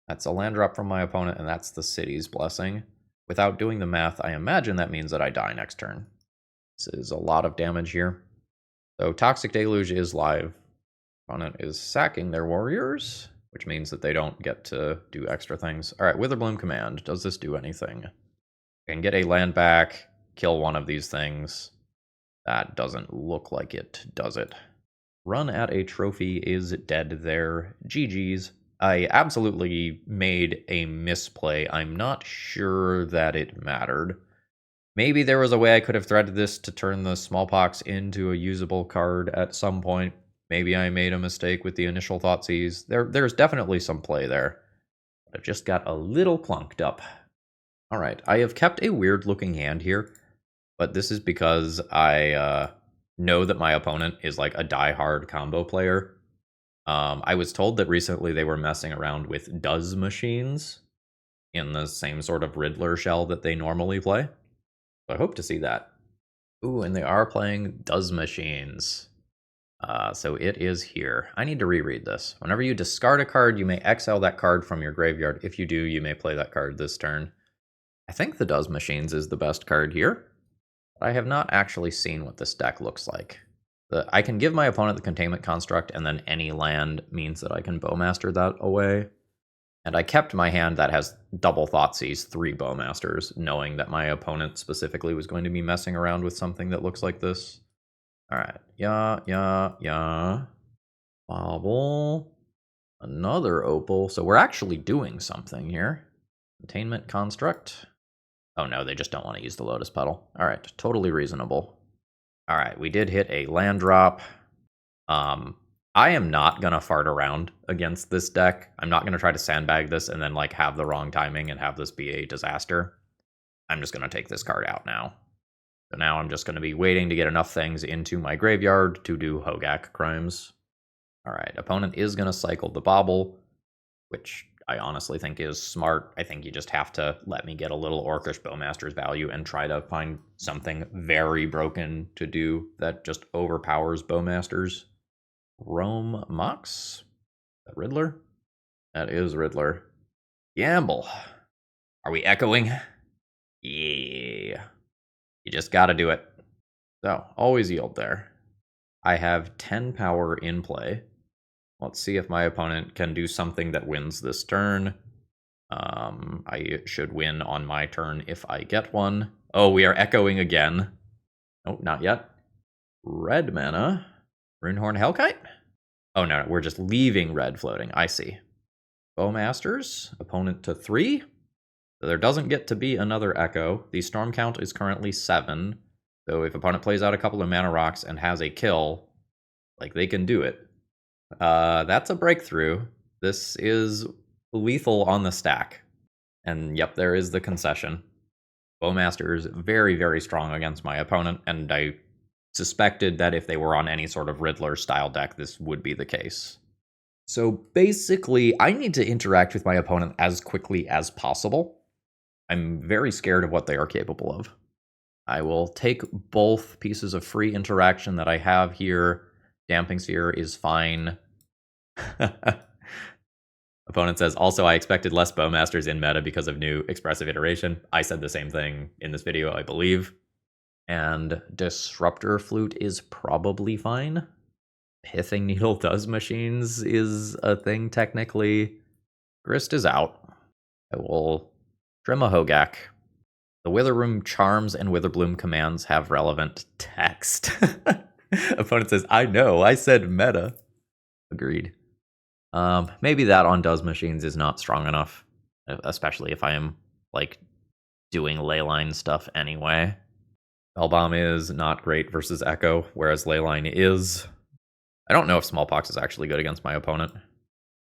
That's a land drop from my opponent, and that's the City's Blessing. Without doing the math, I imagine that means that I die next turn. This is a lot of damage here. So Toxic Deluge is live. Opponent is sacking their warriors, which means that they don't get to do extra things. All right, Witherbloom Command. Does this do anything? I can get a land back, kill one of these things. That doesn't look like it, does it? Run at a trophy is dead there. GG's. I absolutely made a misplay. I'm not sure that it mattered. Maybe there was a way I could have threaded this to turn the Smallpox into a usable card at some point. Maybe I made a mistake with the initial Thoughtseize. There's definitely some play there. I've just got a little clunked up. All right, I have kept a weird-looking hand here, but this is because I know that my opponent is like a die-hard combo player. I was told that recently they were messing around with Does machines in the same sort of Riddler shell that they normally play. So I hope to see that. Ooh, and they are playing Does machines. So it is here. I need to reread this. Whenever you discard a card, you may exile that card from your graveyard. If you do, you may play that card this turn. I think the Does machines is the best card here. But I have not actually seen what this deck looks like. I can give my opponent the Containment Construct, and then any land means that I can Bowmaster that away. And I kept my hand that has double Thoughtseize, 3 Bowmasters, knowing that my opponent specifically was going to be messing around with something that looks like this. All right, yeah. Bobble. Another Opal. So we're actually doing something here. Containment Construct. Oh no, they just don't want to use the Lotus Petal. All right, totally reasonable. All right, we did hit a land drop. I am not going to fart around against this deck. I'm not going to try to sandbag this and then like have the wrong timing and have this be a disaster. I'm just going to take this card out now. So now I'm just going to be waiting to get enough things into my graveyard to do Hogaak crimes. All right, opponent is going to cycle the Bobble, which I honestly think is smart. I think you just have to let me get a little Orcish Bowmaster's value and try to find something very broken to do that just overpowers Bowmasters. Rome Mox? That Riddler? That is Riddler. Gamble. Are we echoing? Yeah. You just gotta do it. So, always yield there. I have 10 power in play. Let's see if my opponent can do something that wins this turn. I should win on my turn if I get one. Oh, we are echoing again. Oh, not yet. Red mana. Runehorn Hellkite? Oh, no, we're just leaving red floating. I see. Bowmasters. Opponent to 3. So there doesn't get to be another echo. The storm count is currently 7. So if opponent plays out a couple of mana rocks and has a kill, like, they can do it. That's a breakthrough. This is lethal on the stack. And yep, there is the concession. Bowmaster is very, very strong against my opponent, and I suspected that if they were on any sort of Riddler-style deck, this would be the case. So basically, I need to interact with my opponent as quickly as possible. I'm very scared of what they are capable of. I will take both pieces of free interaction that I have here. Damping Sphere is fine. Opponent says, also, I expected less Bowmasters in meta because of new expressive iteration. I said the same thing in this video, I believe. And Disruptor Flute is probably fine. Pithing Needle does machines is a thing technically. Grist is out. I will trim a Hogaak. The Witherbloom Charms and Witherbloom commands have relevant text. Opponent says, I know, I said meta. Agreed. Maybe that on does machines is not strong enough, especially if I am, like, doing leyline stuff anyway. Spellbomb is not great versus Echo, whereas leyline is. I don't know if Smallpox is actually good against my opponent.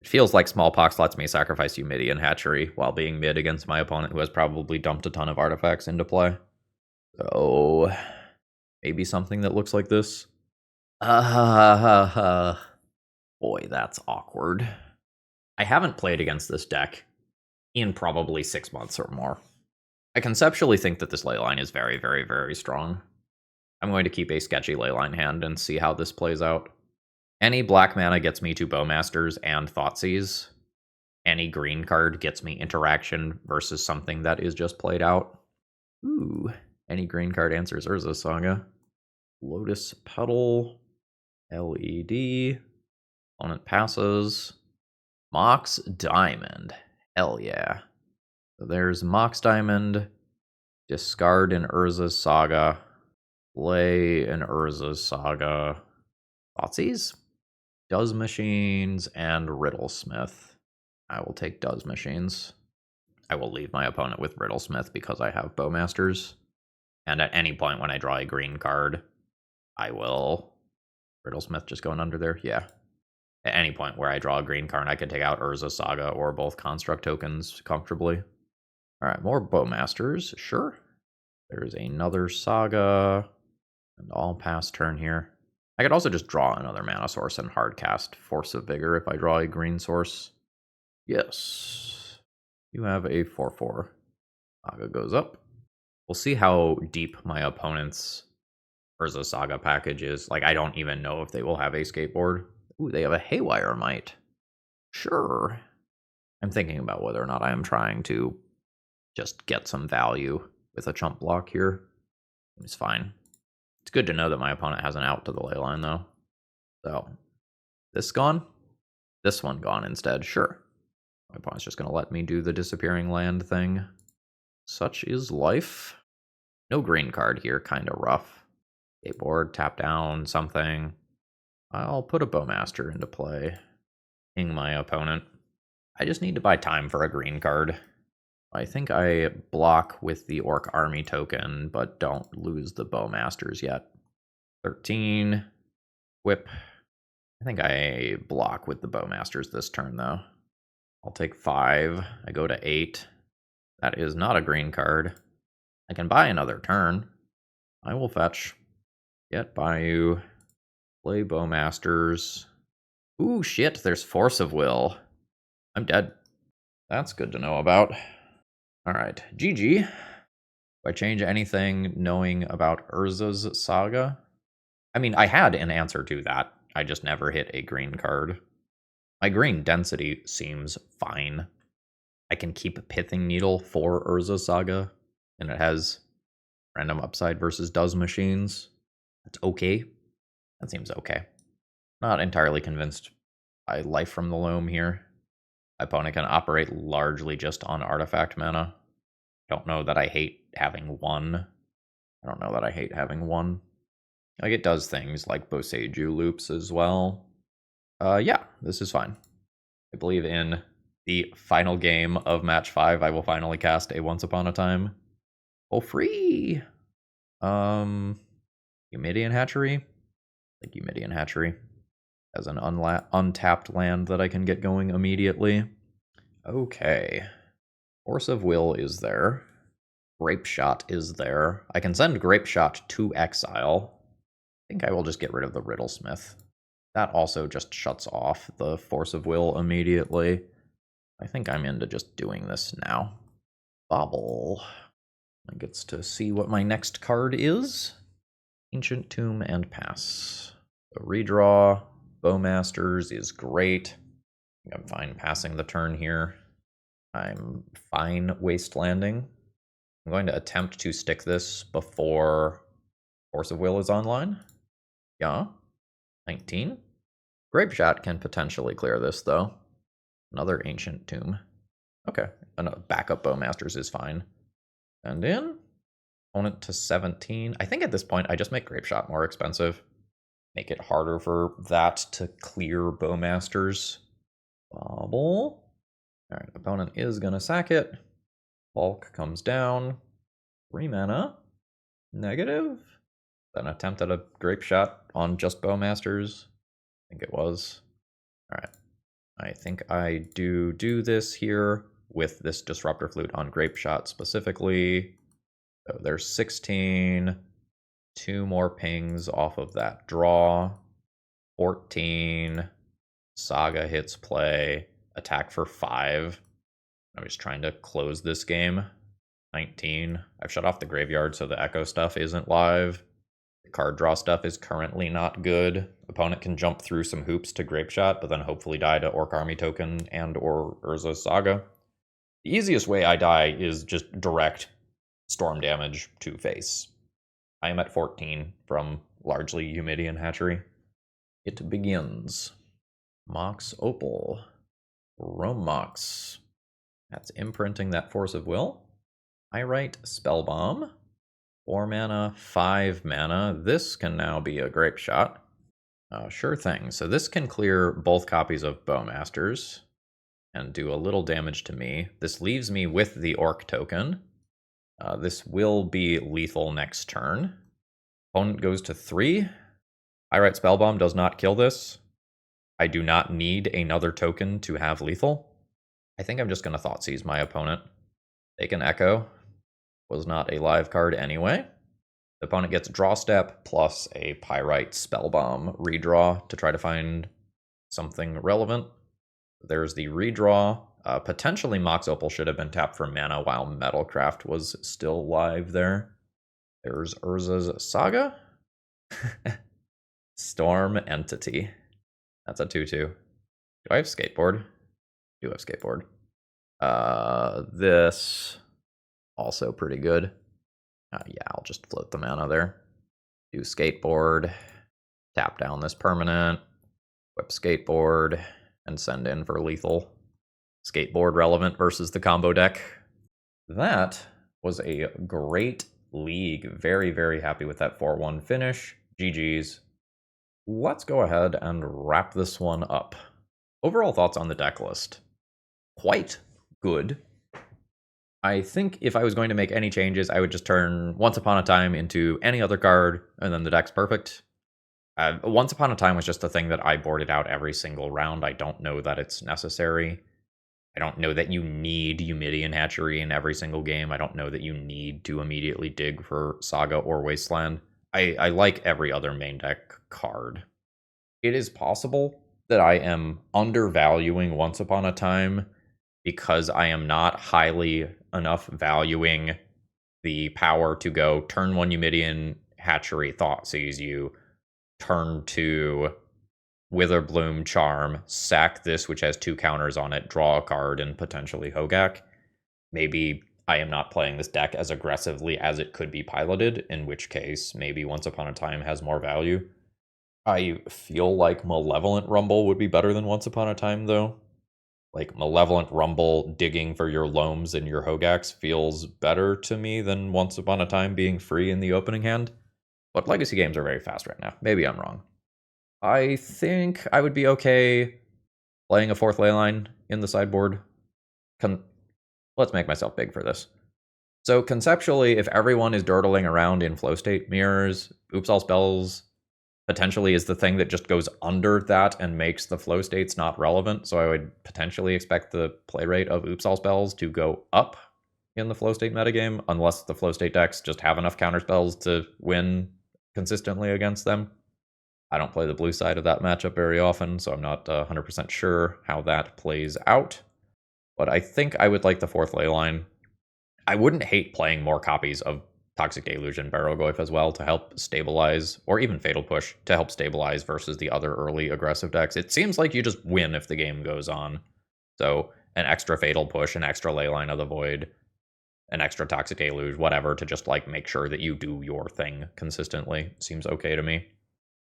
It feels like Smallpox lets me sacrifice Eumidian Hatchery while being mid against my opponent, who has probably dumped a ton of artifacts into play. So, maybe something that looks like this. Boy, that's awkward. I haven't played against this deck in probably 6 months or more. I conceptually think that this leyline is very, very, very strong. I'm going to keep a sketchy leyline hand and see how this plays out. Any black mana gets me to Bowmasters and Thoughtseize. Any green card gets me interaction versus something that is just played out. Ooh, any green card answers Urza Saga. Lotus Petal. LED. Opponent passes. Mox Diamond. Hell yeah. So there's Mox Diamond. Discard an Urza's Saga. Play an Urza's Saga. Thoughtseize? Does Machines and Riddlesmith. I will take Does Machines. I will leave my opponent with Riddlesmith because I have Bowmasters. And at any point when I draw a green card, I will... Riddlesmith just going under there? Yeah. At any point where I draw a green card, I can take out Urza Saga or both Construct tokens comfortably. Alright, more Bowmasters. Sure. There's another Saga. And I'll pass turn here. I could also just draw another mana source and hardcast Force of Vigor if I draw a green source. Yes. You have a 4/4. Saga goes up. We'll see how deep my opponent's Urza Saga package is. Like, I don't even know if they will have a skateboard. Ooh, they have a Haywire Might. Sure. I'm thinking about whether or not I am trying to just get some value with a chump block here. It's fine. It's good to know that my opponent has an out to the ley line, though. So, this gone? This one gone instead, sure. My opponent's just going to let me do the disappearing land thing. Such is life. No green card here, kind of rough. Skateboard, tap down, something. I'll put a Bowmaster into play. Ping my opponent. I just need to buy time for a green card. I think I block with the Orc Army token, but don't lose the Bowmasters yet. 13. Whip. I think I block with the Bowmasters this turn, though. I'll take 5. I go to 8. That is not a green card. I can buy another turn. I will fetch. Get Bayou. Play Bowmasters. Ooh, shit, there's Force of Will. I'm dead. That's good to know about. Alright, GG. Do I change anything knowing about Urza's Saga? I mean, I had an answer to that. I just never hit a green card. My green density seems fine. I can keep a Pithing Needle for Urza's Saga, and it has random upside versus does machines. That's okay. That seems okay. Not entirely convinced by Life from the Loam here. My opponent can operate largely just on artifact mana. Don't know that I hate having one. I don't know that I hate having one. Like, it does things like Boseiju loops as well. Yeah, this is fine. I believe in the final game of match 5, I will finally cast a Once Upon a Time. Oh, free! Eumidian Hatchery? Like Eumidian Hatchery as an untapped land that I can get going immediately. Okay. Force of Will is there. Grape Shot is there. I can send Grape Shot to exile. I think I will just get rid of the Riddlesmith. That also just shuts off the Force of Will immediately. I think I'm into just doing this now. Bobble. I gets to see what my next card is. Ancient Tomb and pass. So redraw. Bowmasters is great. I think I'm fine passing the turn here. I'm fine wastelanding. I'm going to attempt to stick this before Force of Will is online. Yeah. 19. Grape Shot can potentially clear this, though. Another Ancient Tomb. Okay. Backup Bowmasters is fine. Send in. Opponent to 17. I think at this point, I just make Grape Shot more expensive. Make it harder for that to clear Bowmasters. Bobble. Alright, opponent is going to sack it. Bulk comes down. 3 mana. Negative. An attempt at a Grape Shot on just Bowmasters. I think it was. Alright. I think I do this here with this Disruptor Flute on Grape Shot specifically. So there's 16. 2 more pings off of that draw. 14. Saga hits play. Attack for 5. I'm just trying to close this game. 19. I've shut off the graveyard so the Echo stuff isn't live. The card draw stuff is currently not good. Opponent can jump through some hoops to Grape Shot, but then hopefully die to Orc Army Token and or Urza's Saga. The easiest way I die is just direct storm damage to face. I am at 14 from largely Eumidian Hatchery. It begins. Mox Opal. Rome Mox. That's imprinting that Force of Will. I write Spellbomb. 4 mana, 5 mana. This can now be a Grape Shot. Sure thing. So this can clear both copies of Bowmasters and do a little damage to me. This leaves me with the Orc token. This will be lethal next turn. Opponent goes to 3. I write Spellbomb does not kill this. I do not need another token to have lethal. I think I'm just going to Thoughtseize my opponent. Take an Echo. Was not a live card anyway. The opponent gets Draw Step plus a Pyrite Spellbomb redraw to try to find something relevant. There's the redraw. Potentially Mox Opal should have been tapped for mana while Metalcraft was still live there. There's Urza's Saga. Storm Entity. That's a 2/2. Do I have Skateboard? I do have Skateboard. This also pretty good. Yeah, I'll just float the mana there. Do Skateboard. Tap down this permanent. Whip Skateboard. And send in for lethal. Skateboard relevant versus the combo deck. That was a great league. Very, very happy with that 4-1 finish. GG's. Let's go ahead and wrap this one up. Overall thoughts on the deck list. Quite good. I think if I was going to make any changes, I would just turn Once Upon a Time into any other card, and then the deck's perfect. Once Upon a Time was just a thing that I boarded out every single round. I don't know that it's necessary. I don't know that you need Eumidian Hatchery in every single game. I don't know that you need to immediately dig for Saga or Wasteland. I like every other main deck card. It is possible that I am undervaluing Once Upon a Time because I am not highly enough valuing the power to go turn 1 Eumidian Hatchery, Thoughtseize you, turn 2 Witherbloom Charm, sack this, which has 2 counters on it, draw a card, and potentially Hogaak. Maybe I am not playing this deck as aggressively as it could be piloted, in which case maybe Once Upon a Time has more value. I feel like Malevolent Rumble would be better than Once Upon a Time, though. Like, Malevolent Rumble digging for your Loams and your Hogaaks feels better to me than Once Upon a Time being free in the opening hand. But Legacy games are very fast right now. Maybe I'm wrong. I think I would be okay playing a 4th Leyline in the sideboard. Let's make myself big for this. So conceptually, if everyone is durdling around in flow state mirrors, Oops All Spells potentially is the thing that just goes under that and makes the flow states not relevant. So I would potentially expect the play rate of Oops All Spells to go up in the flow state metagame, unless the flow state decks just have enough counter spells to win consistently against them. I don't play the blue side of that matchup very often, so I'm not 100% sure how that plays out. But I think I would like the 4th Leyline. I wouldn't hate playing more copies of Toxic Deluge and Barrowgoyf as well to help stabilize, or even Fatal Push to help stabilize versus the other early aggressive decks. It seems like you just win if the game goes on. So an extra Fatal Push, an extra Leyline of the Void, an extra Toxic Deluge, whatever, to just like make sure that you do your thing consistently seems okay to me.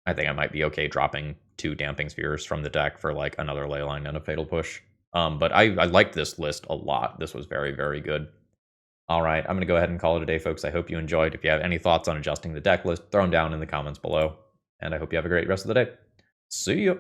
I think I might be okay dropping 2 Damping Spheres from the deck for like another Leyline and a Fatal Push. But I liked this list a lot. This was very, very good. All right, I'm going to go ahead and call it a day, folks. I hope you enjoyed. If you have any thoughts on adjusting the deck list, throw them down in the comments below. And I hope you have a great rest of the day. See ya!